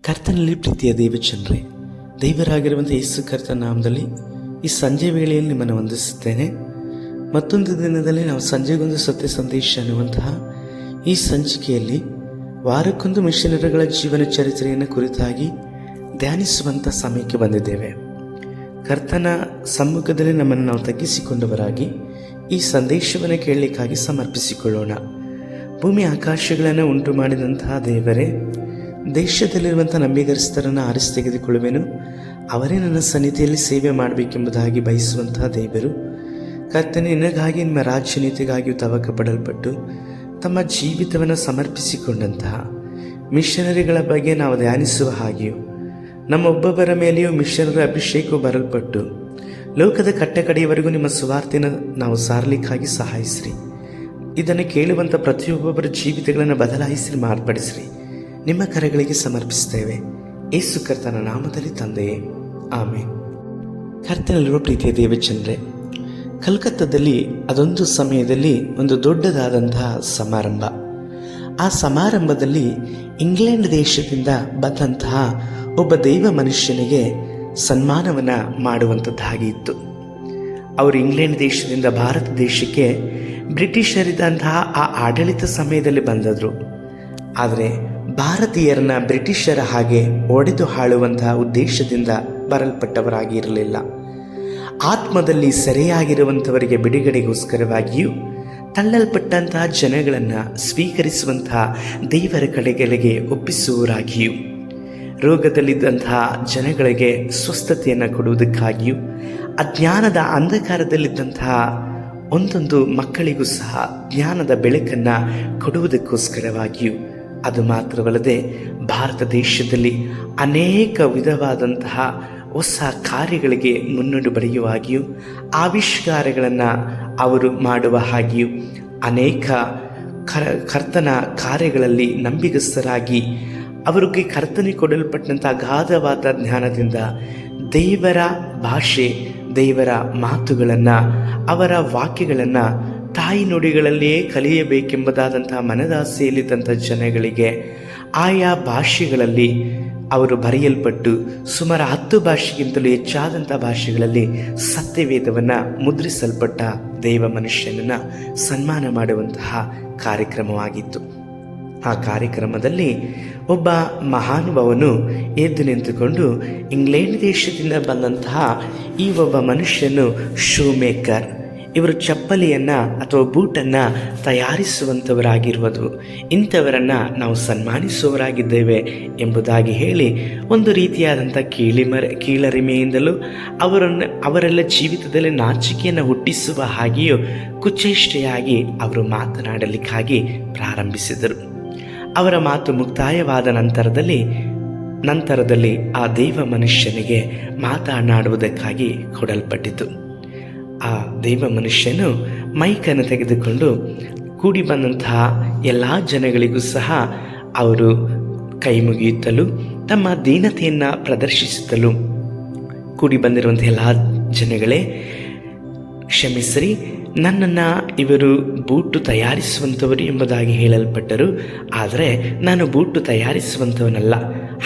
ಕರ್ತನಲ್ಲಿ ಪ್ರೀತಿಯ ದೇವಚಂದ್ರೇ, ದೇವರಾಗಿರುವಂಥ ಯೇಸು ಕರ್ತನ ನಾಮದಲ್ಲಿ ಈ ಸಂಜೆ ವೇಳೆಯಲ್ಲಿ ನಿಮ್ಮನ್ನು ವಂದಿಸುತ್ತೇನೆ. ಮತ್ತೊಂದು ದಿನದಲ್ಲಿ ನಾವು ಸಂಜೆಗೊಂದು ಸತ್ಯ ಸಂದೇಶ ಅನ್ನುವಂತಹ ಈ ಸಂಚಿಕೆಯಲ್ಲಿ ವಾರಕ್ಕೊಂದು ಮಿಷನರಿಗಳ ಜೀವನ ಚರಿತ್ರೆಯನ್ನು ಕುರಿತಾಗಿ ಧ್ಯಾನಿಸುವಂಥ ಸಮಯಕ್ಕೆ ಬಂದಿದ್ದೇವೆ. ಕರ್ತನ ಸಮ್ಮುಖದಲ್ಲಿ ನಮ್ಮನ್ನು ನಾವು ತಗ್ಗಿಸಿಕೊಂಡವರಾಗಿ ಈ ಸಂದೇಶವನ್ನು ಕೇಳಲಿಕ್ಕಾಗಿ ಸಮರ್ಪಿಸಿಕೊಳ್ಳೋಣ. ಭೂಮಿ ಆಕಾಶಗಳನ್ನು ಉಂಟು ಮಾಡಿದಂತಹ ದೇವರೇ, ದೇಶದಲ್ಲಿರುವಂಥ ನಂಬಿಗಸ್ತರನ್ನು ಆರಿಸಿ ತೆಗೆದುಕೊಳ್ಳುವೆನು, ಅವರೇ ನನ್ನ ಸನ್ನಿಧಿಯಲ್ಲಿ ಸೇವೆ ಮಾಡಬೇಕೆಂಬುದಾಗಿ ಬಯಸುವಂತಹ ದೇವರು, ಕರ್ತನೆ ನಿನಗಾಗಿ ನಿಮ್ಮ ರಾಜ್ಯ ನೀತಿಗಾಗಿಯೂ ತವಕ ಪಡಲ್ಪಟ್ಟು ತಮ್ಮ ಜೀವಿತವನ್ನು ಸಮರ್ಪಿಸಿಕೊಂಡಂತಹ ಮಿಷನರಿಗಳ ಬಗ್ಗೆ ನಾವು ಧ್ಯಾನಿಸುವ ಹಾಗೆಯೂ ನಮ್ಮೊಬ್ಬೊಬ್ಬರ ಮೇಲೆಯೂ ಮಿಷನರಿ ಅಭಿಷೇಕವು ಬರಲ್ಪಟ್ಟು ಲೋಕದ ಕಟ್ಟಕಡೆಯವರೆಗೂ ನಿಮ್ಮ ಸುವಾರ್ತೆಯನ್ನು ನಾವು ಸಾರಲಿಕ್ಕಾಗಿ ಸಹಾಯಿಸ್ರಿ. ಇದನ್ನು ಕೇಳುವಂಥ ಪ್ರತಿಯೊಬ್ಬೊಬ್ಬರ ಜೀವಿತಗಳನ್ನು ಬದಲಾಯಿಸಿ ಮಾರ್ಪಡಿಸ್ರಿ. ನಿಮ್ಮ ಕರೆಗಳಿಗೆ ಸಮರ್ಪಿಸ್ತೇವೆ, ಯೇಸು ಕರ್ತನ ನಾಮದಲ್ಲಿ ತಂದೆಯೇ, ಆಮೇನ್. ಕರ್ತನಲ್ಲಿರುವ ಪ್ರೀತಿಯ ದೇವಚಂದ್ರೇ, ಕಲ್ಕತ್ತಾದಲ್ಲಿ ಅದೊಂದು ಸಮಯದಲ್ಲಿ ಒಂದು ದೊಡ್ಡದಾದಂತಹ ಸಮಾರಂಭ. ಆ ಸಮಾರಂಭದಲ್ಲಿ ಇಂಗ್ಲೆಂಡ್ ದೇಶದಿಂದ ಬಂದಂತಹ ಒಬ್ಬ ದೈವ ಮನುಷ್ಯನಿಗೆ ಸನ್ಮಾನವನ್ನು ಮಾಡುವಂಥದ್ದಾಗಿ ಇತ್ತು. ಅವರು ಇಂಗ್ಲೆಂಡ್ ದೇಶದಿಂದ ಭಾರತ ದೇಶಕ್ಕೆ ಬ್ರಿಟಿಷರಿದ್ದಂತಹ ಆ ಆಡಳಿತ ಸಮಯದಲ್ಲಿ ಬಂದದರು. ಆದರೆ ಭಾರತೀಯರನ್ನ ಬ್ರಿಟಿಷರ ಹಾಗೆ ಒಡೆದು ಆಳುವಂತಹ ಉದ್ದೇಶದಿಂದ ಬರಲ್ಪಟ್ಟವರಾಗಿ ಇರಲಿಲ್ಲ. ಆತ್ಮದಲ್ಲಿ ಸೆರೆಯಾಗಿರುವಂಥವರಿಗೆ ಬಿಡುಗಡೆಗೋಸ್ಕರವಾಗಿಯೂ ತಳ್ಳಲ್ಪಟ್ಟಂತಹ ಜನಗಳನ್ನು ಸ್ವೀಕರಿಸುವಂತಹ ದೇವರ ಕಡೆಗಳಿಗೆ ಒಪ್ಪಿಸುವವರಾಗಿಯೂ ರೋಗದಲ್ಲಿದ್ದಂತಹ ಜನಗಳಿಗೆ ಸ್ವಸ್ಥತೆಯನ್ನು ಕೊಡುವುದಕ್ಕಾಗಿಯೂ ಅಜ್ಞಾನದ ಅಂಧಕಾರದಲ್ಲಿದ್ದಂತಹ ಒಂದೊಂದು ಮಕ್ಕಳಿಗೂ ಸಹ ಜ್ಞಾನದ ಬೆಳಕನ್ನು ಕೊಡುವುದಕ್ಕೋಸ್ಕರವಾಗಿಯೂ, ಅದು ಮಾತ್ರವಲ್ಲದೆ ಭಾರತ ದೇಶದಲ್ಲಿ ಅನೇಕ ವಿಧವಾದಂತಹ ಹೊಸ ಕಾರ್ಯಗಳಿಗೆ ಮುನ್ನುಡಿ ಬರೆಯುವಾಗಿಯೂ ಆವಿಷ್ಕಾರಗಳನ್ನು ಅವರು ಮಾಡುವ ಹಾಗೆಯೂ ಅನೇಕ ಕರ್ತನ ಕಾರ್ಯಗಳಲ್ಲಿ ನಂಬಿಗಸ್ತರಾಗಿ ಅವರಿಗೆ ಕರ್ತನೆ ಕೊಡಲ್ಪಟ್ಟಂಥ ಅಗಾಧವಾದ ಜ್ಞಾನದಿಂದ ದೇವರ ಭಾಷೆ, ದೇವರ ಮಾತುಗಳನ್ನು, ಅವರ ವಾಕ್ಯಗಳನ್ನು ತಾಯಿ ನುಡಿಗಳಲ್ಲಿಯೇ ಕಲಿಯಬೇಕೆಂಬುದಾದಂತಹ ಮನದಾಸೆಯಲ್ಲಿದ್ದಂಥ ಜನಗಳಿಗೆ ಆಯಾ ಭಾಷೆಗಳಲ್ಲಿ ಅವರು ಬರೆಯಲ್ಪಟ್ಟು ಸುಮಾರು 10 ಭಾಷೆಗಿಂತಲೂ ಹೆಚ್ಚಾದಂಥ ಭಾಷೆಗಳಲ್ಲಿ ಸತ್ಯವೇದವನ್ನು ಮುದ್ರಿಸಲ್ಪಟ್ಟ ದೈವ ಮನುಷ್ಯನನ್ನು ಸನ್ಮಾನ ಮಾಡುವಂತಹ ಕಾರ್ಯಕ್ರಮವಾಗಿತ್ತು. ಆ ಕಾರ್ಯಕ್ರಮದಲ್ಲಿ ಒಬ್ಬ ಮಹಾನುಭಾವನು ಎದ್ದು ನಿಂತುಕೊಂಡು, ಇಂಗ್ಲೆಂಡ್ ದೇಶದಿಂದ ಬಂದಂತಹ ಈ ಒಬ್ಬ ಮನುಷ್ಯನು ಶೂ ಮೇಕರ್, ಇವರು ಚಪ್ಪಲಿಯನ್ನು ಅಥವಾ ಬೂಟನ್ನು ತಯಾರಿಸುವಂಥವರಾಗಿರುವುದು, ಇಂಥವರನ್ನು ನಾವು ಸನ್ಮಾನಿಸುವವರಾಗಿದ್ದೇವೆ ಎಂಬುದಾಗಿ ಹೇಳಿ ಒಂದು ರೀತಿಯಾದಂಥ ಕೀಳರಿಮೆಯಿಂದಲೂ ಅವರೆಲ್ಲ ಜೀವಿತದಲ್ಲಿ ನಾಚಿಕೆಯನ್ನು ಹುಟ್ಟಿಸುವ ಹಾಗೆಯೂ ಕುಚೇಷ್ಟೆಯಾಗಿ ಅವರು ಮಾತನಾಡಲಿಕ್ಕಾಗಿ ಪ್ರಾರಂಭಿಸಿದರು. ಅವರ ಮಾತು ಮುಕ್ತಾಯವಾದ ನಂತರದಲ್ಲಿ ಆ ದೈವ ಮನುಷ್ಯನಿಗೆ ಮಾತನಾಡುವುದಕ್ಕಾಗಿ ಕೊಡಲ್ಪಟ್ಟಿತು. ಆ ದೈವ ಮನುಷ್ಯನು ಮೈಕನ್ನು ತೆಗೆದುಕೊಂಡು ಕೂಡಿ ಬಂದಂತಹ ಎಲ್ಲ ಜನಗಳಿಗೂ ಸಹ ಅವರು ಕೈ ಮುಗಿಯುತ್ತಲೂ ತಮ್ಮ ದೀನತೆಯನ್ನು ಪ್ರದರ್ಶಿಸುತ್ತಲೂ, ಕೂಡಿ ಬಂದಿರುವಂಥ ಎಲ್ಲ ಜನಗಳೇ ಕ್ಷಮಿಸ್ರಿ, ನನ್ನನ್ನು ಇವರು ಬೂಟು ತಯಾರಿಸುವಂಥವರು ಎಂಬುದಾಗಿ ಹೇಳಲ್ಪಟ್ಟರು. ಆದರೆ ನಾನು ಬೂಟು ತಯಾರಿಸುವಂಥವನಲ್ಲ,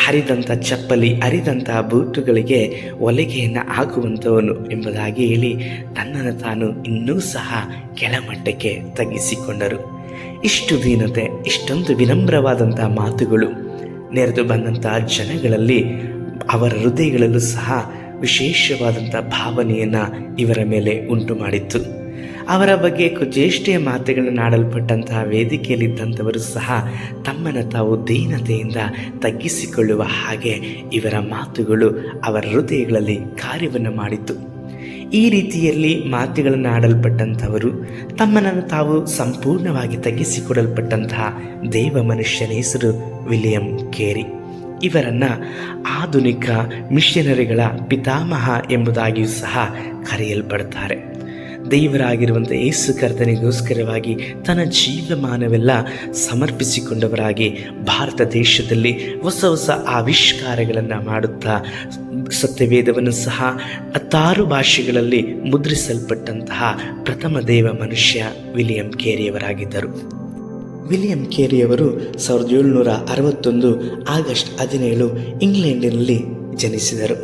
ಹರಿದಂಥ ಚಪ್ಪಲಿ, ಹರಿದಂಥ ಬೂಟುಗಳಿಗೆ ಹೊಲಿಗೆಯನ್ನು ಹಾಕುವಂಥವನು ಎಂಬುದಾಗಿ ಹೇಳಿ ತನ್ನನ್ನು ತಾನು ಇನ್ನೂ ಸಹ ಕೆಳಮಟ್ಟಕ್ಕೆ ತಗ್ಗಿಸಿಕೊಂಡರು. ಇಷ್ಟು ದೀನತೆ, ಇಷ್ಟೊಂದು ವಿನಮ್ರವಾದಂಥ ಮಾತುಗಳು ನೆರೆದು ಬಂದಂಥ ಜನಗಳಲ್ಲಿ, ಅವರ ಹೃದಯಗಳಲ್ಲೂ ಸಹ ವಿಶೇಷವಾದಂಥ ಭಾವನೆಯನ್ನು ಇವರ ಮೇಲೆ ಉಂಟು ಮಾಡಿತ್ತು. ಅವರ ಬಗ್ಗೆ ಕುಚೇಷ್ಟೆಯ ಮಾತುಗಳನ್ನು ಆಡಲ್ಪಟ್ಟಂತಹ ವೇದಿಕೆಯಲ್ಲಿದ್ದಂಥವರು ಸಹ ತಮ್ಮನ್ನು ತಾವು ದೀನತೆಯಿಂದ ತಗ್ಗಿಸಿಕೊಳ್ಳುವ ಹಾಗೆ ಇವರ ಮಾತುಗಳು ಅವರ ಹೃದಯಗಳಲ್ಲಿ ಕಾರ್ಯವನ್ನು ಮಾಡಿತು. ಈ ರೀತಿಯಲ್ಲಿ ಮಾತುಗಳನ್ನು ಆಡಲ್ಪಟ್ಟಂಥವರು ತಮ್ಮನ್ನು ತಾವು ಸಂಪೂರ್ಣವಾಗಿ ತಗ್ಗಿಸಿಕೊಡಲ್ಪಟ್ಟಂತಹ ದೈವ ಮನುಷ್ಯನ ಹೆಸರು ವಿಲಿಯಂ ಕೇರಿ. ಇವರನ್ನು ಆಧುನಿಕ ಮಿಷನರಿಗಳ ಪಿತಾಮಹ ಎಂಬುದಾಗಿಯೂ ಸಹ ಕರೆಯಲ್ಪಡ್ತಾರೆ. ದೇವರಾಗಿರುವಂಥ ಯೇಸು ಕರ್ತನಿಗೋಸ್ಕರವಾಗಿ ತನ್ನ ಜೀವಮಾನವೆಲ್ಲ ಸಮರ್ಪಿಸಿಕೊಂಡವರಾಗಿ ಭಾರತ ದೇಶದಲ್ಲಿ ಹೊಸ ಹೊಸ ಆವಿಷ್ಕಾರಗಳನ್ನು ಮಾಡುತ್ತಾ ಸತ್ಯವೇದವನ್ನು ಸಹ 16 ಭಾಷೆಗಳಲ್ಲಿ ಮುದ್ರಿಸಲ್ಪಟ್ಟಂತಹ ಪ್ರಥಮ ದೇವ ಮನುಷ್ಯ ವಿಲಿಯಂ ಕೇರಿಯವರಾಗಿದ್ದರು. ವಿಲಿಯಂ ಕೇರಿಯವರು 1761 ಆಗಸ್ಟ್ 17 ಇಂಗ್ಲೆಂಡಿನಲ್ಲಿ ಜನಿಸಿದರು.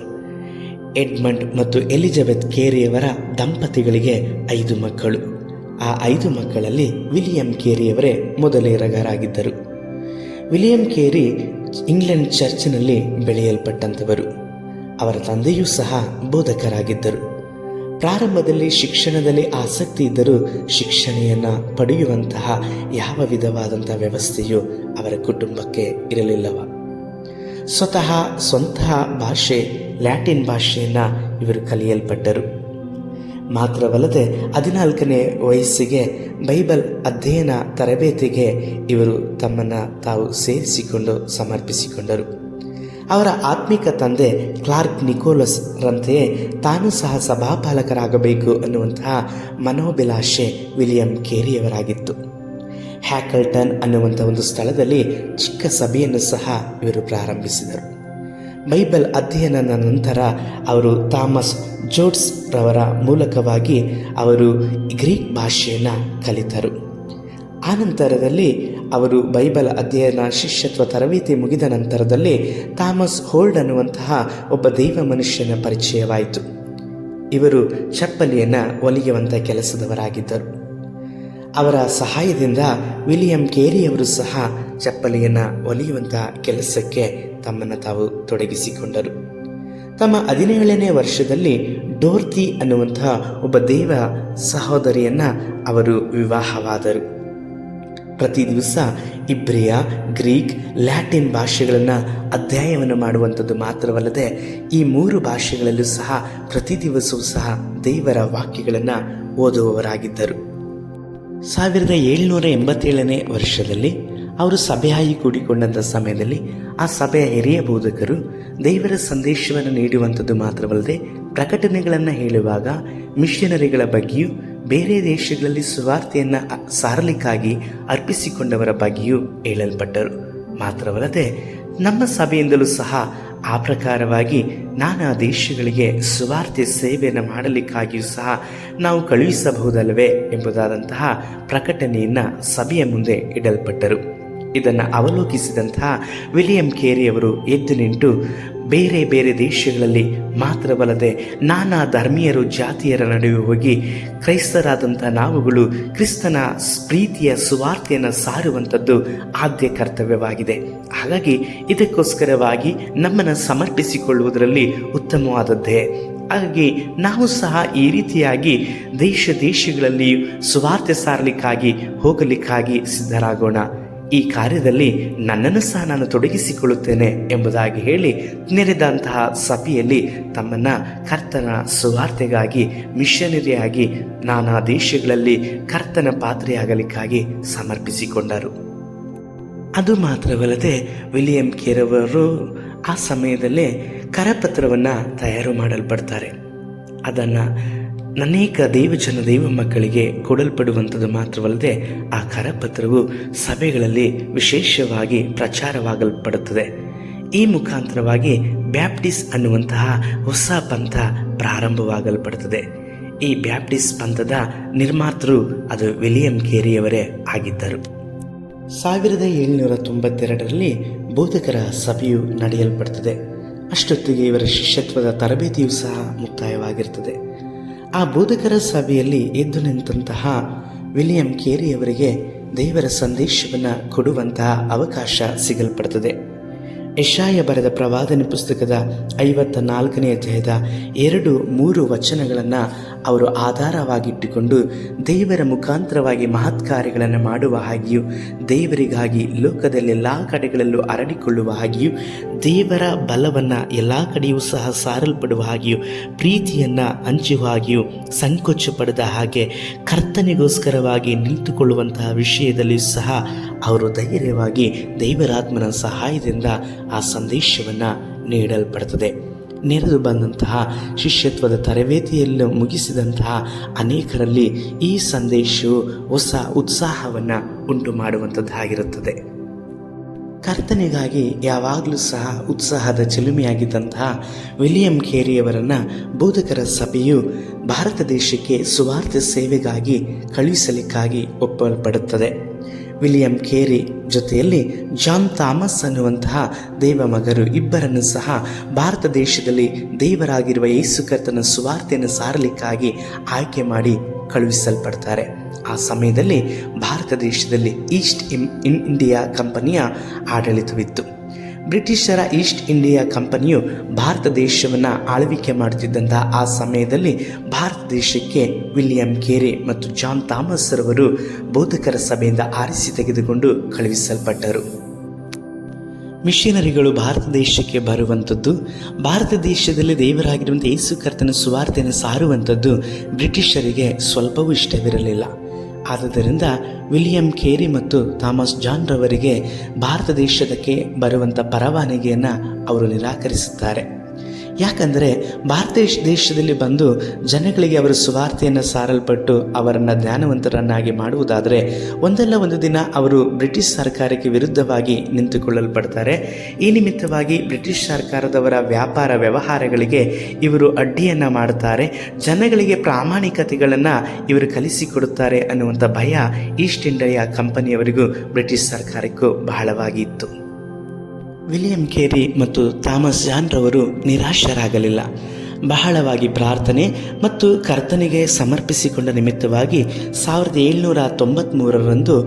ಎಡ್ಮಂಡ್ ಮತ್ತು ಎಲಿಜಬೆತ್ ಕೇರಿಯವರ ದಂಪತಿಗಳಿಗೆ 5 ಮಕ್ಕಳು. ಆ 5 ಮಕ್ಕಳಲ್ಲಿ ವಿಲಿಯಂ ಕೇರಿಯವರೇ ಮೊದಲೇರಗರಾಗಿದ್ದರು. ವಿಲಿಯಂ ಕೇರಿ ಇಂಗ್ಲೆಂಡ್ ಚರ್ಚ್ನಲ್ಲಿ ಬೆಳೆಯಲ್ಪಟ್ಟಂಥವರು. ಅವರ ತಂದೆಯೂ ಸಹ ಬೋಧಕರಾಗಿದ್ದರು. ಪ್ರಾರಂಭದಲ್ಲಿ ಶಿಕ್ಷಣದಲ್ಲಿ ಆಸಕ್ತಿ ಇದ್ದರೂ ಶಿಕ್ಷಣೆಯನ್ನು ಪಡೆಯುವಂತಹ ಯಾವ ವಿಧವಾದಂಥ ವ್ಯವಸ್ಥೆಯು ಅವರ ಕುಟುಂಬಕ್ಕೆ ಇರಲಿಲ್ಲವ. ಸ್ವಂತ ಭಾಷೆ ಲ್ಯಾಟಿನ್ ಭಾಷೆಯನ್ನು ಇವರು ಕಲಿಯಲ್ಪಟ್ಟರು. ಮಾತ್ರವಲ್ಲದೆ 14ನೇ ವಯಸ್ಸಿಗೆ ಬೈಬಲ್ ಅಧ್ಯಯನ ತರಬೇತಿಗೆ ಇವರು ತಮ್ಮನ್ನು ತಾವು ಸೇರಿಸಿಕೊಂಡು ಸಮರ್ಪಿಸಿಕೊಂಡರು. ಅವರ ಆತ್ಮಿಕ ತಂದೆ ಕ್ಲಾರ್ಕ್ ನಿಕೋಲಸ್ ರಂತೆಯೇ ತಾನೂ ಸಹ ಸಭಾಪಾಲಕರಾಗಬೇಕು ಅನ್ನುವಂತಹ ಮನೋಭಿಲಾಷೆ ವಿಲಿಯಂ ಕೇರಿಯವರಾಗಿತ್ತು. ಹ್ಯಾಕಲ್ಟನ್ ಅನ್ನುವಂಥ ಒಂದು ಸ್ಥಳದಲ್ಲಿ ಚಿಕ್ಕ ಸಭೆಯನ್ನು ಸಹ ಇವರು ಪ್ರಾರಂಭಿಸಿದರು. ಬೈಬಲ್ ಅಧ್ಯಯನದ ನಂತರ ಅವರು ಥಾಮಸ್ ಜೋಡ್ಸ್ ರವರ ಮೂಲಕವಾಗಿ ಅವರು ಗ್ರೀಕ್ ಭಾಷೆಯನ್ನು ಕಲಿತರು. ಆನಂತರದಲ್ಲಿ ಅವರು ಬೈಬಲ್ ಅಧ್ಯಯನ ಶಿಷ್ಯತ್ವ ತರಬೇತಿ ಮುಗಿದ ನಂತರದಲ್ಲಿ ಥಾಮಸ್ ಹೋಲ್ಡ್ ಅನ್ನುವಂತಹ ಒಬ್ಬ ದೈವ ಮನುಷ್ಯನ ಪರಿಚಯವಾಯಿತು. ಇವರು ಚಪ್ಪಲಿಯನ್ನು ಹೊಲಿಯುವಂಥ ಕೆಲಸದವರಾಗಿದ್ದರು. ಅವರ ಸಹಾಯದಿಂದ ವಿಲಿಯಂ ಕೇರಿಯವರು ಸಹ ಚಪ್ಪಲಿಯನ್ನು ಹೊಲಿಯುವಂಥ ಕೆಲಸಕ್ಕೆ ತಮ್ಮನ್ನು ತಾವು ತೊಡಗಿಸಿಕೊಂಡರು. ತಮ್ಮ 17ನೇ ವರ್ಷದಲ್ಲಿ ಡೋರ್ತಿ ಅನ್ನುವಂತಹ ಒಬ್ಬ ದೈವ ಸಹೋದರಿಯನ್ನು ಅವರು ವಿವಾಹವಾದರು. ಪ್ರತಿ ದಿವಸ ಇಬ್ರಿಯ, ಗ್ರೀಕ್, ಲ್ಯಾಟಿನ್ ಭಾಷೆಗಳನ್ನು ಅಧ್ಯಯನವನ್ನು ಮಾಡುವಂಥದ್ದು ಮಾತ್ರವಲ್ಲದೆ ಈ 3 ಭಾಷೆಗಳಲ್ಲೂ ಸಹ ಪ್ರತಿ ದಿವಸವೂ ಸಹ ದೇವರ ವಾಕ್ಯಗಳನ್ನು ಓದುವವರಾಗಿದ್ದರು. 1787ನೇ ವರ್ಷದಲ್ಲಿ ಅವರು ಸಭೆಯಾಗಿ ಕೂಡಿಕೊಂಡಂಥ ಸಮಯದಲ್ಲಿ ಆ ಸಭೆಯ ಹಿರಿಯ ಬೋಧಕರು ದೇವರ ಸಂದೇಶವನ್ನು ನೀಡುವಂಥದ್ದು ಮಾತ್ರವಲ್ಲದೆ ಪ್ರಕಟಣೆಗಳನ್ನು ಹೇಳುವಾಗ ಮಿಷನರಿಗಳ ಬಗ್ಗೆಯೂ ಬೇರೆ ದೇಶಗಳಲ್ಲಿ ಸುವಾರ್ತೆಯನ್ನು ಸಾರಲಿಕ್ಕಾಗಿ ಅರ್ಪಿಸಿಕೊಂಡವರ ಬಗ್ಗೆಯೂ ಹೇಳಲ್ಪಟ್ಟರು. ಮಾತ್ರವಲ್ಲದೆ ನಮ್ಮ ಸಭೆಯಿಂದಲೂ ಸಹ ಆ ಪ್ರಕಾರವಾಗಿ ನಾನಾ ದೇಶಗಳಿಗೆ ಸುವಾರ್ತೆ ಸೇವೆಯನ್ನು ಮಾಡಲಿಕ್ಕಾಗಿಯೂ ಸಹ ನಾವು ಕಳುಹಿಸಬಹುದಲ್ಲವೇ ಎಂಬುದಾದಂತಹ ಪ್ರಕಟಣೆಯನ್ನು ಸಭೆಯ ಮುಂದೆ ಇಡಲ್ಪಟ್ಟರು. ಇದನ್ನು ಅವಲೋಕಿಸಿದಂತಹ ವಿಲಿಯಂ ಕೇರಿಯವರು ಎದ್ದು ನಿಂತು ಬೇರೆ ಬೇರೆ ದೇಶಗಳಲ್ಲಿ ಮಾತ್ರವಲ್ಲದೆ ನಾನಾ ಧರ್ಮೀಯರು ಜಾತಿಯರ ನಡುವೆ ಹೋಗಿ ಕ್ರೈಸ್ತರಾದಂಥ ನಾವುಗಳು ಕ್ರಿಸ್ತನ ಪ್ರೀತಿಯ ಸುವಾರ್ತೆಯನ್ನು ಸಾರುವಂಥದ್ದು ಆದ್ಯ ಕರ್ತವ್ಯವಾಗಿದೆ. ಹಾಗಾಗಿ ಇದಕ್ಕೋಸ್ಕರವಾಗಿ ನಮ್ಮನ್ನು ಸಮರ್ಪಿಸಿಕೊಳ್ಳುವುದರಲ್ಲಿ ಉತ್ತಮವಾದದ್ದೇ. ಹಾಗಾಗಿ ನಾವು ಸಹ ಈ ರೀತಿಯಾಗಿ ದೇಶಗಳಲ್ಲಿ ಸುವಾರ್ತೆ ಸಾರಲಿಕ್ಕಾಗಿ ಹೋಗಲಿಕ್ಕಾಗಿ ಸಿದ್ಧರಾಗೋಣ. ಈ ಕಾರ್ಯದಲ್ಲಿ ನನ್ನನ್ನು ಸಹ ನಾನು ತೊಡಗಿಸಿಕೊಳ್ಳುತ್ತೇನೆ ಎಂಬುದಾಗಿ ಹೇಳಿ ನೆರೆದಂತಹ ಸಭೆಯಲ್ಲಿ ತಮ್ಮನ್ನು ಕರ್ತನ ಸುವಾರ್ತೆಗಾಗಿ ಮಿಷನರಿಯಾಗಿ ನಾನಾ ದೇಶಗಳಲ್ಲಿ ಕರ್ತನ ಪಾತ್ರೆಯಾಗಲಿಕ್ಕಾಗಿ ಸಮರ್ಪಿಸಿಕೊಂಡರು. ಅದು ಮಾತ್ರವಲ್ಲದೆ ವಿಲಿಯಂ ಕೇರಿಯವರು ಆ ಸಮಯದಲ್ಲೇ ಕರಪತ್ರವನ್ನು ತಯಾರು ಮಾಡಲ್ಪಡ್ತಾರೆ. ಅದನ್ನು ಅನೇಕ ದೈವ ಮಕ್ಕಳಿಗೆ ಕೊಡಲ್ಪಡುವಂಥದ್ದು ಮಾತ್ರವಲ್ಲದೆ ಆ ಕರಪತ್ರವು ಸಭೆಗಳಲ್ಲಿ ವಿಶೇಷವಾಗಿ ಪ್ರಚಾರವಾಗಲ್ಪಡುತ್ತದೆ. ಈ ಮುಖಾಂತರವಾಗಿ ಬ್ಯಾಪ್ಟಿಸ್ಟ್ ಅನ್ನುವಂತಹ ಹೊಸ ಪಂಥ ಪ್ರಾರಂಭವಾಗಲ್ಪಡುತ್ತದೆ. ಈ ಬ್ಯಾಪ್ಟಿಸ್ಟ್ ಪಂಥದ ನಿರ್ಮಾತೃ ಅದು ವಿಲಿಯಂ ಕೇರಿಯವರೇ ಆಗಿದ್ದರು. 1792ರಲ್ಲಿ ಬೋಧಕರ ಸಭೆಯು ನಡೆಯಲ್ಪಡುತ್ತದೆ. ಅಷ್ಟೊತ್ತಿಗೆ ಇವರ ಶಿಷ್ಯತ್ವದ ತರಬೇತಿಯೂ ಸಹ ಮುಕ್ತಾಯವಾಗಿರ್ತದೆ. ಆ ಬೋಧಕರ ಸಭೆಯಲ್ಲಿ ಎದ್ದು ನಿಂತಹ ವಿಲಿಯಂ ಕೇರಿಯವರಿಗೆ ದೇವರ ಸಂದೇಶವನ್ನು ಕೊಡುವಂತಹ ಅವಕಾಶ ಸಿಗಲ್ಪಡುತ್ತದೆ. ಯೆಶಾಯ ಬರೆದ ಪ್ರವಾದನೆ ಪುಸ್ತಕದ 54ನೇ ಅಧ್ಯಾಯದ 2-3 ವಚನಗಳನ್ನು ಅವರು ಆಧಾರವಾಗಿಟ್ಟುಕೊಂಡು ದೇವರ ಮುಖಾಂತರವಾಗಿ ಮಹತ್ ಕಾರ್ಯಗಳನ್ನು ಮಾಡುವ ಹಾಗೆಯೂ ದೇವರಿಗಾಗಿ ಲೋಕದಲ್ಲೆಲ್ಲ ಕಡೆಗಳಲ್ಲೂ ಹರಡಿಕೊಳ್ಳುವ ಹಾಗೆಯೂ ದೇವರ ಬಲವನ್ನು ಎಲ್ಲ ಕಡೆಯೂ ಸಹ ಸಾರಲ್ಪಡುವ ಹಾಗೆಯೂ ಪ್ರೀತಿಯನ್ನು ಹಂಚುವ ಹಾಗೆಯೂ ಸಂಕೋಚ ಪಡೆದ ಹಾಗೆ ಕರ್ತನಿಗೋಸ್ಕರವಾಗಿ ನಿಂತುಕೊಳ್ಳುವಂತಹ ವಿಷಯದಲ್ಲಿ ಸಹ ಅವರು ಧೈರ್ಯವಾಗಿ ದೇವರಾತ್ಮನ ಸಹಾಯದಿಂದ ಆ ಸಂದೇಶವನ್ನು ನೀಡಲ್ಪಡುತ್ತದೆ. ನೆರೆದು ಬಂದಂತಹ ಶಿಷ್ಯತ್ವದ ತರಬೇತಿಯನ್ನು ಮುಗಿಸಿದಂತಹ ಅನೇಕರಲ್ಲಿ ಈ ಸಂದೇಶವು ಹೊಸ ಉತ್ಸಾಹವನ್ನು ಉಂಟು ಮಾಡುವಂಥದ್ದಾಗಿರುತ್ತದೆ. ಕರ್ತನಿಗಾಗಿ ಯಾವಾಗಲೂ ಸಹ ಉತ್ಸಾಹದ ಚಿಲುಮೆಯಾಗಿದ್ದಂತಹ ವಿಲಿಯಂ ಕೇರಿಯವರನ್ನು ಬೋಧಕರ ಸಭೆಯು ಭಾರತ ದೇಶಕ್ಕೆ ಸುವಾರ್ತೆ ಸೇವೆಗಾಗಿ ಕಳುಹಿಸಲಿಕ್ಕಾಗಿ ಒಪ್ಪಲ್ಪಡುತ್ತದೆ. ವಿಲಿಯಂ ಕೇರಿ ಜೊತೆಯಲ್ಲಿ ಜಾನ್ ಥಾಮಸ್ ಅನ್ನುವಂತಹ ದೇವ ಮಗರು ಇಬ್ಬರನ್ನು ಸಹ ಭಾರತ ದೇಶದಲ್ಲಿ ದೇವರಾಗಿರುವ ಯೇಸು ಕರ್ತನ ಸುವಾರ್ತೆಯನ್ನು ಸಾರಲಿಕ್ಕಾಗಿ ಆಯ್ಕೆ ಮಾಡಿ ಕಳುಹಿಸಲ್ಪಡ್ತಾರೆ. ಆ ಸಮಯದಲ್ಲಿ ಭಾರತ ದೇಶದಲ್ಲಿ ಈಸ್ಟ್ ಇಂಡಿಯಾ ಕಂಪನಿಯ ಆಡಳಿತವಿತ್ತು. ಬ್ರಿಟಿಷರ ಈಸ್ಟ್ ಇಂಡಿಯಾ ಕಂಪನಿಯು ಭಾರತ ದೇಶವನ್ನು ಆಳ್ವಿಕೆ ಮಾಡುತ್ತಿದ್ದಂಥ ಆ ಸಮಯದಲ್ಲಿ ಭಾರತ ದೇಶಕ್ಕೆ ವಿಲಿಯಂ ಕೇರಿ ಮತ್ತು ಜಾನ್ ಥಾಮಸ್ ರವರು ಬೋಧಕರ ಸಭೆಯಿಂದ ಆರಿಸಿ ತೆಗೆದುಕೊಂಡು ಕಳುಹಿಸಲ್ಪಟ್ಟರು. ಮಿಷನರಿಗಳು ಭಾರತ ದೇಶಕ್ಕೆ ಬರುವಂಥದ್ದು, ಭಾರತ ದೇಶದಲ್ಲಿ ದೇವರಾಗಿರುವಂಥ ಯೇಸು ಕರ್ತನ ಸುವಾರ್ತೆಯನ್ನು ಸಾರುವಂಥದ್ದು ಬ್ರಿಟಿಷರಿಗೆ ಸ್ವಲ್ಪವೂ ಇಷ್ಟವಿರಲಿಲ್ಲ. ಆದುದರಿಂದ ವಿಲಿಯಂ ಕೇರಿ ಮತ್ತು ಥಾಮಸ್ ಜಾನ್ ರವರಿಗೆ ಭಾರತ ದೇಶಕ್ಕೆ ಬರುವಂಥ ಪರವಾನಗಿಯನ್ನು ಅವರು ನಿರಾಕರಿಸುತ್ತಾರೆ. ಯಾಕಂದರೆ ಭಾರತ ದೇಶದಲ್ಲಿ ಬಂದು ಜನಗಳಿಗೆ ಅವರ ಸುವಾರ್ತೆಯನ್ನು ಸಾರಲ್ಪಟ್ಟು ಅವರನ್ನು ಜ್ಞಾನವಂತರನ್ನಾಗಿ ಮಾಡುವುದಾದರೆ ಒಂದಲ್ಲ ಒಂದು ದಿನ ಅವರು ಬ್ರಿಟಿಷ್ ಸರ್ಕಾರಕ್ಕೆ ವಿರುದ್ಧವಾಗಿ ನಿಂತುಕೊಳ್ಳಲ್ಪಡ್ತಾರೆ. ಈ ನಿಮಿತ್ತವಾಗಿ ಬ್ರಿಟಿಷ್ ಸರ್ಕಾರದವರ ವ್ಯಾಪಾರ ವ್ಯವಹಾರಗಳಿಗೆ ಇವರು ಅಡ್ಡಿಯನ್ನು ಮಾಡುತ್ತಾರೆ. ಜನಗಳಿಗೆ ಪ್ರಾಮಾಣಿಕತೆಗಳನ್ನು ಇವರು ಕಲಿಸಿಕೊಡುತ್ತಾರೆ ಅನ್ನುವಂಥ ಭಯ ಈಸ್ಟ್ ಇಂಡಿಯಾ ಕಂಪನಿಯವರಿಗೂ ಬ್ರಿಟಿಷ್ ಸರ್ಕಾರಕ್ಕೂ ಬಹಳವಾಗಿ ಇತ್ತು. ವಿಲಿಯಂ ಕೇರಿ ಮತ್ತು ಥಾಮಸ್ ಜಾನ್ ರವರು ನಿರಾಶರಾಗಲಿಲ್ಲ. ಬಹಳವಾಗಿ ಪ್ರಾರ್ಥನೆ ಮತ್ತು ಕರ್ತನಿಗೆ ಸಮರ್ಪಿಸಿಕೊಂಡ ನಿಮಿತ್ತವಾಗಿ 1793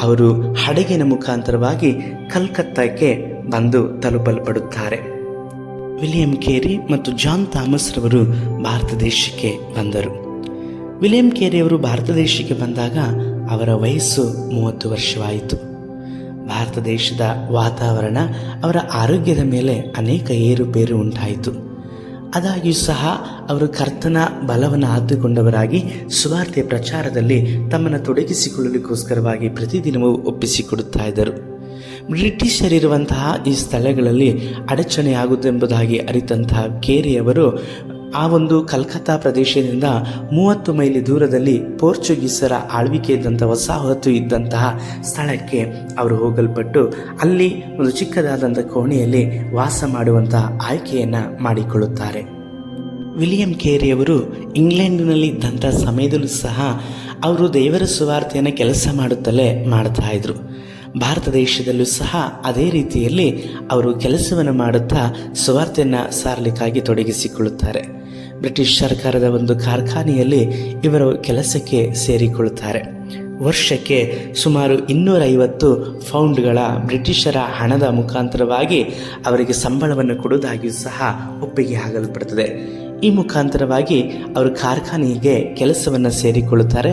ಅವರು ಹಡಗಿನ ಮುಖಾಂತರವಾಗಿ ಕಲ್ಕತ್ತಾಕ್ಕೆ ಬಂದು ತಲುಪಲ್ಪಡುತ್ತಾರೆ. ವಿಲಿಯಂ ಕೇರಿ ಮತ್ತು ಜಾನ್ ಥಾಮಸ್ ರವರು ಭಾರತ ದೇಶಕ್ಕೆ ಬಂದರು. ವಿಲಿಯಂ ಕೇರಿಯವರು ಭಾರತ ದೇಶಕ್ಕೆ ಬಂದಾಗ ಅವರ ವಯಸ್ಸು 30 ವರ್ಷವಾಯಿತು. ಭಾರತ ದೇಶದ ವಾತಾವರಣ ಅವರ ಆರೋಗ್ಯದ ಮೇಲೆ ಅನೇಕ ಏರುಪೇರು ಉಂಟಾಯಿತು. ಆದಾಗ್ಯೂ ಸಹ ಅವರು ಕರ್ತನ ಬಲವನ್ನು ಆದುಕೊಂಡವರಾಗಿ ಸುವಾರ್ತೆ ಪ್ರಚಾರದಲ್ಲಿ ತಮ್ಮನ್ನು ತೊಡಗಿಸಿಕೊಳ್ಳಲಿಕ್ಕೋಸ್ಕರವಾಗಿ ಪ್ರತಿದಿನವೂ ಒಪ್ಪಿಸಿಕೊಡುತ್ತಾ ಇದ್ದರು. ಬ್ರಿಟಿಷರಿರುವಂತಹ ಈ ಸ್ಥಳಗಳಲ್ಲಿ ಅಡಚಣೆಯಾಗುವುದೆಂಬುದಾಗಿ ಅರಿತಂತಹ ಕೇರಿಯವರು ಆ ಒಂದು ಕಲ್ಕತ್ತಾ ಪ್ರದೇಶದಿಂದ 30 ಮೈಲಿ ದೂರದಲ್ಲಿ ಪೋರ್ಚುಗೀಸರ ಆಳ್ವಿಕೆ ಇದ್ದಂಥ ವಸಾಹತು ಇದ್ದಂತಹ ಸ್ಥಳಕ್ಕೆ ಅವರು ಹೋಗಲ್ಪಟ್ಟು ಅಲ್ಲಿ ಒಂದು ಚಿಕ್ಕದಾದಂಥ ಕೋಣೆಯಲ್ಲಿ ವಾಸ ಮಾಡುವಂಥ ಆಯ್ಕೆಯನ್ನು ಮಾಡಿಕೊಳ್ಳುತ್ತಾರೆ. ವಿಲಿಯಂ ಕೇರಿಯವರು ಇಂಗ್ಲೆಂಡಿನಲ್ಲಿ ಇದ್ದಂಥ ಸಮಯದಲ್ಲೂ ಸಹ ಅವರು ದೇವರ ಸುವಾರ್ತೆಯನ್ನು ಕೆಲಸ ಮಾಡುತ್ತಲೇ ಮಾಡ್ತಾ ಇದ್ರು. ಭಾರತ ದೇಶದಲ್ಲೂ ಸಹ ಅದೇ ರೀತಿಯಲ್ಲಿ ಅವರು ಕೆಲಸವನ್ನು ಮಾಡುತ್ತಾ ಸುವಾರ್ತೆಯನ್ನು ಸಾರಲಿಕ್ಕಾಗಿ ತೊಡಗಿಸಿಕೊಳ್ಳುತ್ತಾರೆ. ಬ್ರಿಟಿಷ್ ಸರ್ಕಾರದ ಒಂದು ಕಾರ್ಖಾನೆಯಲ್ಲಿ ಇವರು ಕೆಲಸಕ್ಕೆ ಸೇರಿಕೊಳ್ಳುತ್ತಾರೆ. ವರ್ಷಕ್ಕೆ ಸುಮಾರು 250 ಪೌಂಡ್ಗಳ ಬ್ರಿಟಿಷರ ಹಣದ ಮುಖಾಂತರವಾಗಿ ಅವರಿಗೆ ಸಂಬಳವನ್ನು ಕೊಡುವುದಾಗಿಯೂ ಸಹ ಒಪ್ಪಿಗೆ ಆಗಲ್ಪಡುತ್ತದೆ. ಈ ಮುಖಾಂತರವಾಗಿ ಅವರು ಕಾರ್ಖಾನೆಗೆ ಕೆಲಸವನ್ನು ಸೇರಿಕೊಳ್ಳುತ್ತಾರೆ.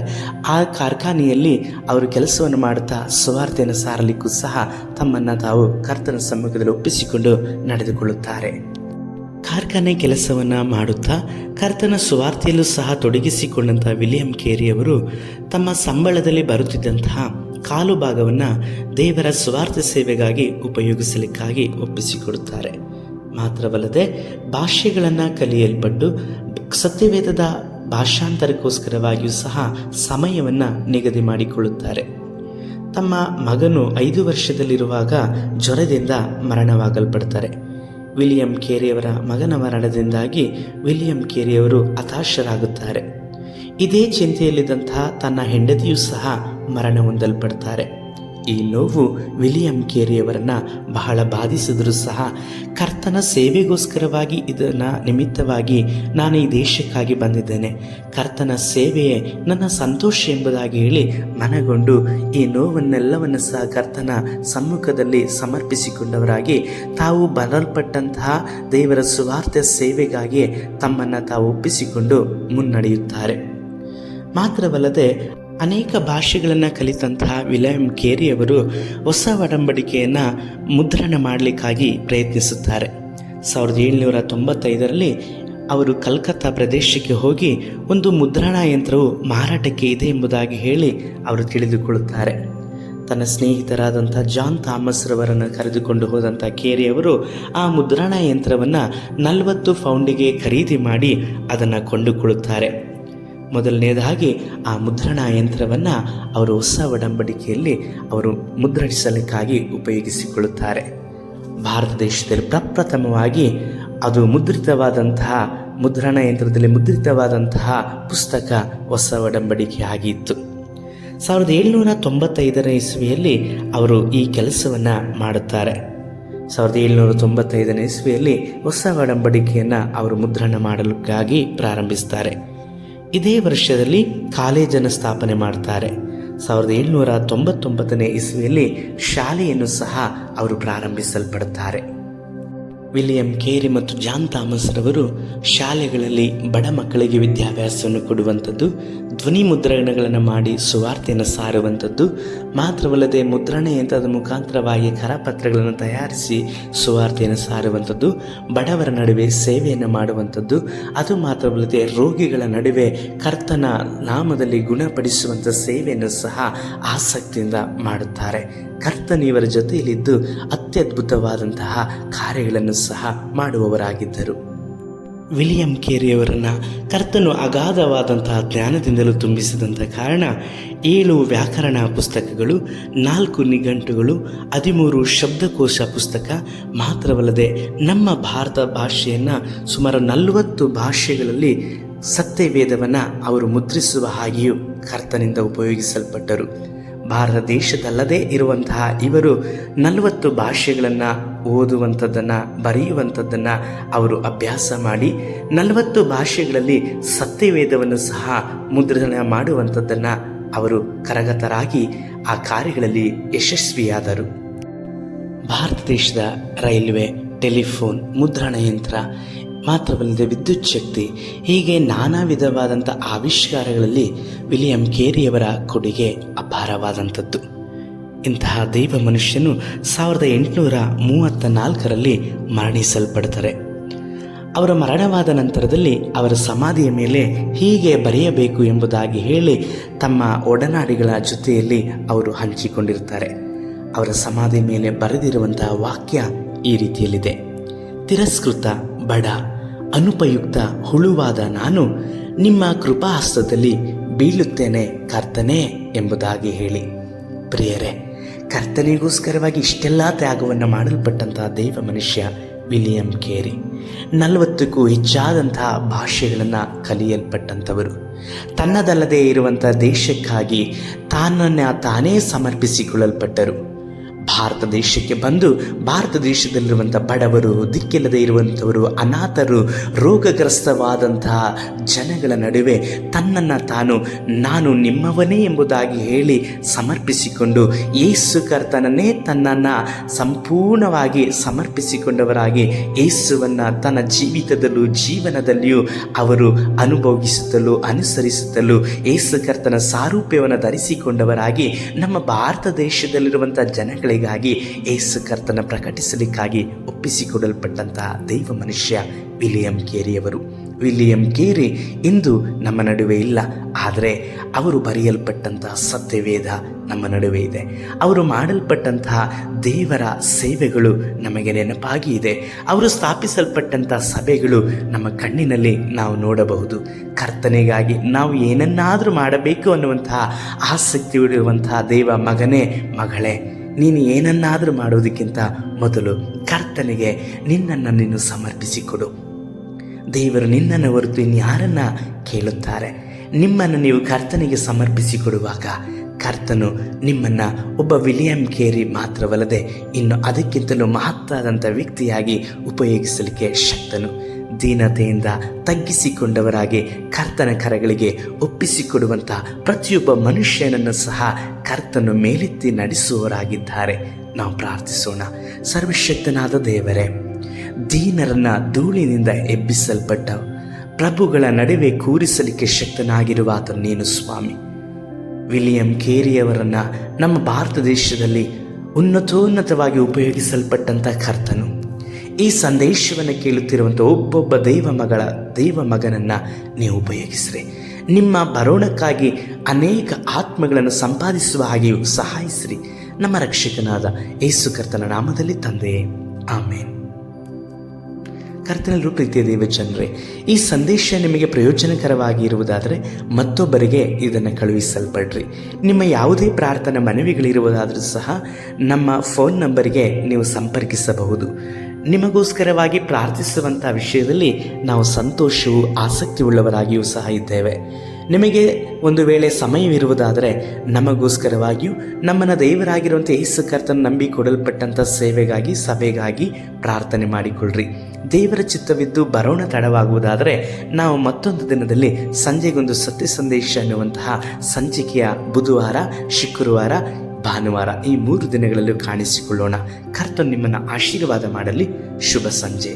ಆ ಕಾರ್ಖಾನೆಯಲ್ಲಿ ಅವರು ಕೆಲಸವನ್ನು ಮಾಡುತ್ತಾ ಸುವಾರ್ತೆಯನ್ನು ಸಾರಲಿಕ್ಕೂ ಸಹ ತಮ್ಮನ್ನು ತಾವು ಕರ್ತನ ಸಮ್ಮುಖದಲ್ಲಿ ಒಪ್ಪಿಸಿಕೊಂಡು ನಡೆದುಕೊಳ್ಳುತ್ತಾರೆ. ಕಾರ್ಖಾನೆ ಕೆಲಸವನ್ನು ಮಾಡುತ್ತಾ ಕರ್ತನ ಸುವಾರ್ತೆಯಲ್ಲೂ ಸಹ ತೊಡಗಿಸಿಕೊಂಡಂಥ ವಿಲಿಯಂ ಕೇರಿಯವರು ತಮ್ಮ ಸಂಬಳದಲ್ಲಿ ಬರುತ್ತಿದ್ದಂತಹ ಕಾಲು ಭಾಗವನ್ನು ದೇವರ ಸುವಾರ್ತೆ ಸೇವೆಗಾಗಿ ಉಪಯೋಗಿಸಲಿಕ್ಕಾಗಿ ಒಪ್ಪಿಸಿಕೊಡುತ್ತಾರೆ. ಮಾತ್ರವಲ್ಲದೆ ಭಾಷೆಗಳನ್ನು ಕಲಿಯಲ್ಪಟ್ಟು ಸತ್ಯವೇದದ ಭಾಷಾಂತರಕ್ಕೋಸ್ಕರವಾಗಿಯೂ ಸಹ ಸಮಯವನ್ನು ನಿಗದಿ ಮಾಡಿಕೊಳ್ಳುತ್ತಾರೆ. ತಮ್ಮ ಮಗನು 5 ವರ್ಷದಲ್ಲಿರುವಾಗ ಜ್ವರದಿಂದ ಮರಣವಾಗಲ್ಪಡ್ತಾರೆ. ವಿಲಿಯಂ ಕೇರಿಯವರ ಮಗನ ಮರಣದಿಂದಾಗಿ ವಿಲಿಯಂ ಕೇರಿಯವರು ಹತಾಶರಾಗುತ್ತಾರೆ. ಇದೇ ಚಿಂತೆಯಲ್ಲಿದ್ದಂತಹ ತನ್ನ ಹೆಂಡತಿಯೂ ಸಹ ಮರಣ ಹೊಂದಲ್ಪಡ್ತಾರೆ. ಈ ನೋವು ವಿಲಿಯಂ ಕೇರಿಯವರನ್ನು ಬಹಳ ಬಾಧಿಸಿದರೂ ಸಹ ಕರ್ತನ ಸೇವೆಗೋಸ್ಕರವಾಗಿ ಇದನ್ನು ನಿಮಿತ್ತವಾಗಿ ನಾನು ಈ ದೇಶಕ್ಕಾಗಿ ಬಂದಿದ್ದೇನೆ, ಕರ್ತನ ಸೇವೆಯೇ ನನ್ನ ಸಂತೋಷ ಎಂಬುದಾಗಿ ಹೇಳಿ ಮನಗೊಂಡು ಈ ನೋವನ್ನೆಲ್ಲವನ್ನು ಸಹ ಕರ್ತನ ಸಮ್ಮುಖದಲ್ಲಿ ಸಮರ್ಪಿಸಿಕೊಂಡವರಾಗಿ ತಾವು ಬರಲ್ಪಟ್ಟಂತಹ ದೇವರ ಸುವಾರ್ತೆ ಸೇವೆಗಾಗಿ ತಮ್ಮನ್ನು ತಾವು ಒಪ್ಪಿಸಿಕೊಂಡು ಮುನ್ನಡೆಯುತ್ತಾರೆ. ಮಾತ್ರವಲ್ಲದೆ ಅನೇಕ ಭಾಷೆಗಳನ್ನು ಕಲಿತಂತಹ ವಿಲಿಯಂ ಕೇರಿಯವರು ಹೊಸ ಒಡಂಬಡಿಕೆಯನ್ನು ಮುದ್ರಣ ಮಾಡಲಿಕ್ಕಾಗಿ ಪ್ರಯತ್ನಿಸುತ್ತಾರೆ. 1795 ಅವರು ಕಲ್ಕತ್ತಾ ಪ್ರದೇಶಕ್ಕೆ ಹೋಗಿ ಒಂದು ಮುದ್ರಣಾ ಯಂತ್ರವು ಮಾರಾಟಕ್ಕೆ ಇದೆ ಎಂಬುದಾಗಿ ಹೇಳಿ ಅವರು ತಿಳಿದುಕೊಳ್ಳುತ್ತಾರೆ. ತನ್ನ ಸ್ನೇಹಿತರಾದಂಥ ಜಾನ್ ಥಾಮಸ್ ರವರನ್ನು ಕರೆದುಕೊಂಡು ಹೋದಂಥ ಕೇರಿಯವರು ಆ ಮುದ್ರಣಾ ಯಂತ್ರವನ್ನು 40 ಪೌಂಡಿಗೆ ಖರೀದಿ ಮಾಡಿ ಅದನ್ನು ಕೊಂಡುಕೊಳ್ಳುತ್ತಾರೆ. ಮೊದಲನೇದಾಗಿ ಆ ಮುದ್ರಣಾ ಯಂತ್ರವನ್ನು ಅವರು ಹೊಸ ಒಡಂಬಡಿಕೆಯಲ್ಲಿ ಅವರು ಮುದ್ರಿಸಲಿಕ್ಕಾಗಿ ಉಪಯೋಗಿಸಿಕೊಳ್ಳುತ್ತಾರೆ. ಭಾರತ ದೇಶದಲ್ಲಿ ಪ್ರಪ್ರಥಮವಾಗಿ ಅದು ಮುದ್ರಿತವಾದಂತಹ ಮುದ್ರಣಾ ಯಂತ್ರದಲ್ಲಿ ಮುದ್ರಿತವಾದಂತಹ ಪುಸ್ತಕ ಹೊಸ ಒಡಂಬಡಿಕೆ ಆಗಿತ್ತು. 1795 ಇಸ್ವಿಯಲ್ಲಿ ಅವರು ಈ ಕೆಲಸವನ್ನು ಮಾಡುತ್ತಾರೆ. 1795 ಇಸ್ವಿಯಲ್ಲಿ ಹೊಸ ಒಡಂಬಡಿಕೆಯನ್ನು ಅವರು ಮುದ್ರಣ ಮಾಡಲಿಕ್ಕಾಗಿ ಪ್ರಾರಂಭಿಸ್ತಾರೆ. ಇದೇ ವರ್ಷದಲ್ಲಿ ಕಾಲೇಜನ್ನು ಸ್ಥಾಪನೆ ಮಾಡ್ತಾರೆ. 1799 ಇಸ್ವಿಯಲ್ಲಿ ಶಾಲೆಯನ್ನು ಸಹ ಅವರು ಪ್ರಾರಂಭಿಸಲ್ಪಡುತ್ತಾರೆ. ವಿಲಿಯಂ ಕೇರಿ ಮತ್ತು ಜಾನ್ ಥಾಮಸ್ ರವರು ಶಾಲೆಗಳಲ್ಲಿ ಬಡ ಮಕ್ಕಳಿಗೆ ವಿದ್ಯಾಭ್ಯಾಸವನ್ನು ಕೊಡುವಂಥದ್ದು, ಧ್ವನಿ ಮುದ್ರಣಗಳನ್ನು ಮಾಡಿ ಸುವಾರ್ತೆಯನ್ನು ಸಾರುವಂಥದ್ದು ಮಾತ್ರವಲ್ಲದೆ ಮುದ್ರಣ ಯಂತ್ರದ ಮುಖಾಂತರವಾಗಿ ಕರಪತ್ರಗಳನ್ನು ತಯಾರಿಸಿ ಸುವಾರ್ತೆಯನ್ನು ಸಾರುವಂಥದ್ದು, ಬಡವರ ನಡುವೆ ಸೇವೆಯನ್ನು ಮಾಡುವಂಥದ್ದು, ಅದು ಮಾತ್ರವಲ್ಲದೆ ರೋಗಿಗಳ ನಡುವೆ ಕರ್ತನ ನಾಮದಲ್ಲಿ ಗುಣಪಡಿಸುವಂಥ ಸೇವೆಯನ್ನು ಸಹ ಆಸಕ್ತಿಯಿಂದ ಮಾಡುತ್ತಾರೆ. ಕರ್ತನು ಇವರ ಜೊತೆಯಲ್ಲಿದ್ದು ಅತ್ಯದ್ಭುತವಾದಂತಹ ಕಾರ್ಯಗಳನ್ನು ಸಹ ಮಾಡುವವರಾಗಿದ್ದರು. ವಿಲಿಯಂ ಕೇರಿಯವರನ್ನು ಕರ್ತನು ಅಗಾಧವಾದಂತಹ ಜ್ಞಾನದಿಂದಲೂ ತುಂಬಿಸಿದಂಥ ಕಾರಣ 7 ವ್ಯಾಕರಣ ಪುಸ್ತಕಗಳು, 4 ನಿಘಂಟುಗಳು, 13 ಶಬ್ದಕೋಶ ಪುಸ್ತಕ ಮಾತ್ರವಲ್ಲದೆ ನಮ್ಮ ಭಾರತ ಭಾಷೆಯನ್ನು ಸುಮಾರು 40 ಭಾಷೆಗಳಲ್ಲಿ ಸತ್ಯವೇದವನ್ನು ಅವರು ಮುದ್ರಿಸುವ ಹಾಗೆಯೂ ಕರ್ತನಿಂದ ಉಪಯೋಗಿಸಲ್ಪಟ್ಟರು. ಭಾರತ ದೇಶದಲ್ಲದೇ ಇರುವಂತಹ ಇವರು 40 ಭಾಷೆಗಳನ್ನು ಓದುವಂಥದ್ದನ್ನು, ಬರೆಯುವಂಥದ್ದನ್ನು ಅವರು ಅಭ್ಯಾಸ ಮಾಡಿ 40 ಭಾಷೆಗಳಲ್ಲಿ ಸತ್ಯವೇದವನ್ನು ಸಹ ಮುದ್ರಣ ಮಾಡುವಂಥದ್ದನ್ನು ಅವರು ಕರಗತರಾಗಿ ಆ ಕಾರ್ಯಗಳಲ್ಲಿ ಯಶಸ್ವಿಯಾದರು. ಭಾರತ ದೇಶದ ರೈಲ್ವೆ, ಟೆಲಿಫೋನ್, ಮುದ್ರಣ ಯಂತ್ರ ಮಾತ್ರವಲ್ಲದೆ ವಿದ್ಯುತ್ ಶಕ್ತಿ, ಹೀಗೆ ನಾನಾ ವಿಧವಾದಂಥ ಆವಿಷ್ಕಾರಗಳಲ್ಲಿ ವಿಲಿಯಂ ಕೇರಿಯವರ ಕೊಡುಗೆ ಅಪಾರವಾದಂಥದ್ದು. ಇಂತಹ ದೈವ ಮನುಷ್ಯನು 1834ರಲ್ಲಿ ಮರಣಿಸಲ್ಪಡ್ತಾರೆ. ಅವರ ಮರಣವಾದ ನಂತರದಲ್ಲಿ ಅವರ ಸಮಾಧಿಯ ಮೇಲೆ ಹೀಗೆ ಬರೆಯಬೇಕು ಎಂಬುದಾಗಿ ಹೇಳಿ ತಮ್ಮ ಒಡನಾಡಿಗಳ ಜೊತೆಯಲ್ಲಿ ಅವರು ಹಂಚಿಕೊಂಡಿರ್ತಾರೆ. ಅವರ ಸಮಾಧಿ ಮೇಲೆ ಬರೆದಿರುವಂತಹ ವಾಕ್ಯ ಈ ರೀತಿಯಲ್ಲಿದೆ: ತಿರಸ್ಕೃತ, ಬಡ, ಅನುಪಯುಕ್ತ, ಹುಳುವಾದ ನಾನು ನಿಮ್ಮ ಕೃಪಾಹಸ್ತದಲ್ಲಿ ಬೀಳುತ್ತೇನೆ ಕರ್ತನೇ ಎಂಬುದಾಗಿ ಹೇಳಿ. ಪ್ರಿಯರೇ, ಕರ್ತನಿಗೋಸ್ಕರವಾಗಿ ಇಷ್ಟೆಲ್ಲ ತ್ಯಾಗವನ್ನು ಮಾಡಲ್ಪಟ್ಟಂತಹ ದೈವ ಮನುಷ್ಯ ವಿಲಿಯಂ ಕೇರಿ 40ಕ್ಕೂ ಹೆಚ್ಚಾದಂತಹ ಭಾಷೆಗಳನ್ನು ಕಲಿಯಲ್ಪಟ್ಟಂಥವರು. ತನ್ನದಲ್ಲದೇ ಇರುವಂಥ ದೇಶಕ್ಕಾಗಿ ತಾನೇ ಸಮರ್ಪಿಸಿಕೊಳ್ಳಲ್ಪಟ್ಟರು. ಭಾರತ ದೇಶಕ್ಕೆ ಬಂದು ಭಾರತ ದೇಶದಲ್ಲಿರುವಂಥ ಬಡವರು, ದಿಕ್ಕಿಲ್ಲದೆ ಇರುವಂಥವರು, ಅನಾಥರು, ರೋಗಗ್ರಸ್ತವಾದಂತಹ ಜನಗಳ ನಡುವೆ ತನ್ನನ್ನು ತಾನು ನಾನು ನಿಮ್ಮವನೇ ಎಂಬುದಾಗಿ ಹೇಳಿ ಸಮರ್ಪಿಸಿಕೊಂಡು ಯೇಸು ಕರ್ತನನ್ನೇ ತನ್ನನ್ನು ಸಂಪೂರ್ಣವಾಗಿ ಸಮರ್ಪಿಸಿಕೊಂಡವರಾಗಿ ಯೇಸುವನ್ನು ತನ್ನ ಜೀವಿತದಲ್ಲೂ ಜೀವನದಲ್ಲಿಯೂ ಅವರು ಅನುಭವಿಸುತ್ತಲೂ ಅನುಸರಿಸುತ್ತಲೂ ಯೇಸು ಕರ್ತನ ಸಾರೂಪ್ಯವನ್ನು ಧರಿಸಿಕೊಂಡವರಾಗಿ ನಮ್ಮ ಭಾರತ ದೇಶದಲ್ಲಿರುವಂಥ ಜನಗಳಿಗೆ ಯೇಸು ಕರ್ತನ ಪ್ರಕಟಿಸಲಿಕ್ಕಾಗಿ ಒಪ್ಪಿಸಿಕೊಡಲ್ಪಟ್ಟಂತಹ ದೈವ ಮನುಷ್ಯ ವಿಲಿಯಂ ಕೇರಿಯವರು. ವಿಲಿಯಂ ಕೇರಿ ಇಂದು ನಮ್ಮ ನಡುವೆ ಇಲ್ಲ, ಆದರೆ ಅವರು ಬರೆಯಲ್ಪಟ್ಟಂತಹ ಸತ್ಯವೇದ ನಮ್ಮ ನಡುವೆ ಇದೆ. ಅವರು ಮಾಡಲ್ಪಟ್ಟಂತಹ ದೇವರ ಸೇವೆಗಳು ನಮಗೆ ನೆನಪಾಗಿ ಇದೆ. ಅವರು ಸ್ಥಾಪಿಸಲ್ಪಟ್ಟಂತಹ ಸಭೆಗಳು ನಮ್ಮ ಕಣ್ಣಿನಲ್ಲಿ ನಾವು ನೋಡಬಹುದು. ಕರ್ತನೆಗಾಗಿ ನಾವು ಏನನ್ನಾದರೂ ಮಾಡಬೇಕು ಅನ್ನುವಂತಹ ಆಸಕ್ತಿ ಇರುವಂತಹ ದೇವ ಮಗನೇ, ಮಗಳೇ, ನೀನು ಏನನ್ನಾದರೂ ಮಾಡೋದಕ್ಕಿಂತ ಮೊದಲು ಕರ್ತನಿಗೆ ನಿನ್ನನ್ನು ನೀನು ಸಮರ್ಪಿಸಿಕೊಡು. ದೇವರು ನಿನ್ನನ್ನು ಹೊರತು ಇನ್ಯಾರನ್ನ ಕೇಳುತ್ತಾರೆ? ನಿಮ್ಮನ್ನು ನೀವು ಕರ್ತನಿಗೆ ಸಮರ್ಪಿಸಿಕೊಡುವಾಗ ಕರ್ತನು ನಿಮ್ಮನ್ನು ಒಬ್ಬ ವಿಲಿಯಂ ಕೇರಿ ಮಾತ್ರವಲ್ಲದೆ ಇನ್ನು ಅದಕ್ಕಿಂತಲೂ ಮಹತ್ತಾದಂಥ ವ್ಯಕ್ತಿಯಾಗಿ ಉಪಯೋಗಿಸಲಿಕ್ಕೆ ಶಕ್ತನು. ದೀನತೆಯಿಂದ ತಗ್ಗಿಸಿಕೊಂಡವರಾಗಿ ಕರ್ತನ ಕರಗಳಿಗೆ ಒಪ್ಪಿಸಿಕೊಡುವಂಥ ಪ್ರತಿಯೊಬ್ಬ ಮನುಷ್ಯನನ್ನು ಸಹ ಕರ್ತನು ಮೇಲೆತ್ತಿ ನಡೆಸುವವರಾಗಿದ್ದಾರೆ. ನಾವು ಪ್ರಾರ್ಥಿಸೋಣ. ಸರ್ವಶಕ್ತನಾದ ದೇವರೇ, ದೀನರನ್ನು ಧೂಳಿನಿಂದ ಎಬ್ಬಿಸಲ್ಪಟ್ಟ ಪ್ರಭುಗಳ ನಡುವೆ ಕೂರಿಸಲಿಕ್ಕೆ ಶಕ್ತನಾಗಿರುವ ಆತನು ನೀನು ಸ್ವಾಮಿ. ವಿಲಿಯಂ ಕೇರಿಯವರನ್ನು ನಮ್ಮ ಭಾರತ ದೇಶದಲ್ಲಿ ಉನ್ನತೋನ್ನತವಾಗಿ ಉಪಯೋಗಿಸಲ್ಪಟ್ಟಂಥ ಕರ್ತನು ಈ ಸಂದೇಶವನ್ನು ಕೇಳುತ್ತಿರುವಂಥ ಒಬ್ಬೊಬ್ಬ ದೈವ ಮಗನನ್ನು ನೀವು ಉಪಯೋಗಿಸ್ರಿ. ನಿಮ್ಮ ಬರೋಣಕ್ಕಾಗಿ ಅನೇಕ ಆತ್ಮಗಳನ್ನು ಸಂಪಾದಿಸುವ ಹಾಗೆಯೂ ಸಹಾಯಿಸ್ರಿ. ನಮ್ಮ ರಕ್ಷಕನಾದ ಯೇಸು ಕರ್ತನ ನಾಮದಲ್ಲಿ ತಂದೆಯೇ, ಆಮೇನ್. ಕರ್ತನಲ್ಲೂ ಪ್ರೀತಿಯ ದೇವಜನರೇ, ಈ ಸಂದೇಶ ನಿಮಗೆ ಪ್ರಯೋಜನಕರವಾಗಿ ಇರುವುದಾದರೆ ಮತ್ತೊಬ್ಬರಿಗೆ ಇದನ್ನು ಕಳುಹಿಸಲ್ಪಡ್ರಿ. ನಿಮ್ಮ ಯಾವುದೇ ಪ್ರಾರ್ಥನಾ ಮನವಿಗಳಿರುವುದಾದರೂ ಸಹ ನಮ್ಮ ಫೋನ್ ನಂಬರಿಗೆ ನೀವು ಸಂಪರ್ಕಿಸಬಹುದು. ನಿಮಗೋಸ್ಕರವಾಗಿ ಪ್ರಾರ್ಥಿಸುವಂಥ ವಿಷಯದಲ್ಲಿ ನಾವು ಸಂತೋಷವೂ ಆಸಕ್ತಿ ಉಳ್ಳವರಾಗಿಯೂ ಸಹ ಇದ್ದೇವೆ. ನಿಮಗೆ ಒಂದು ವೇಳೆ ಸಮಯವಿರುವುದಾದರೆ ನಮಗೋಸ್ಕರವಾಗಿಯೂ ನಮ್ಮನ್ನು ದೇವರಾಗಿರುವಂಥ ಯೇಸು ಕರ್ತನ ನಂಬಿ ಕೊಡಲ್ಪಟ್ಟಂಥ ಸೇವೆಗಾಗಿ ಸಭೆಗಾಗಿ ಪ್ರಾರ್ಥನೆ ಮಾಡಿಕೊಳ್ಳ್ರಿ. ದೇವರ ಚಿತ್ತವಿದ್ದು ಬರೋಣ ತಡವಾಗುವುದಾದರೆ ನಾವು ಮತ್ತೊಂದು ದಿನದಲ್ಲಿ ಸಂಜೆಗೊಂದು ಸತ್ಯ ಸಂದೇಶ ಅನ್ನುವಂತಹ ಸಂಚಿಕೆಯ ಬುಧವಾರ, ಶುಕ್ರವಾರ, ಭಾನುವಾರ ಈ 3 ದಿನಗಳಲ್ಲೂ ಕಾಣಿಸಿಕೊಳ್ಳೋಣ. ಕರ್ತನು ನಿಮ್ಮನ್ನು ಆಶೀರ್ವಾದ ಮಾಡಲಿ. ಶುಭ ಸಂಜೆ.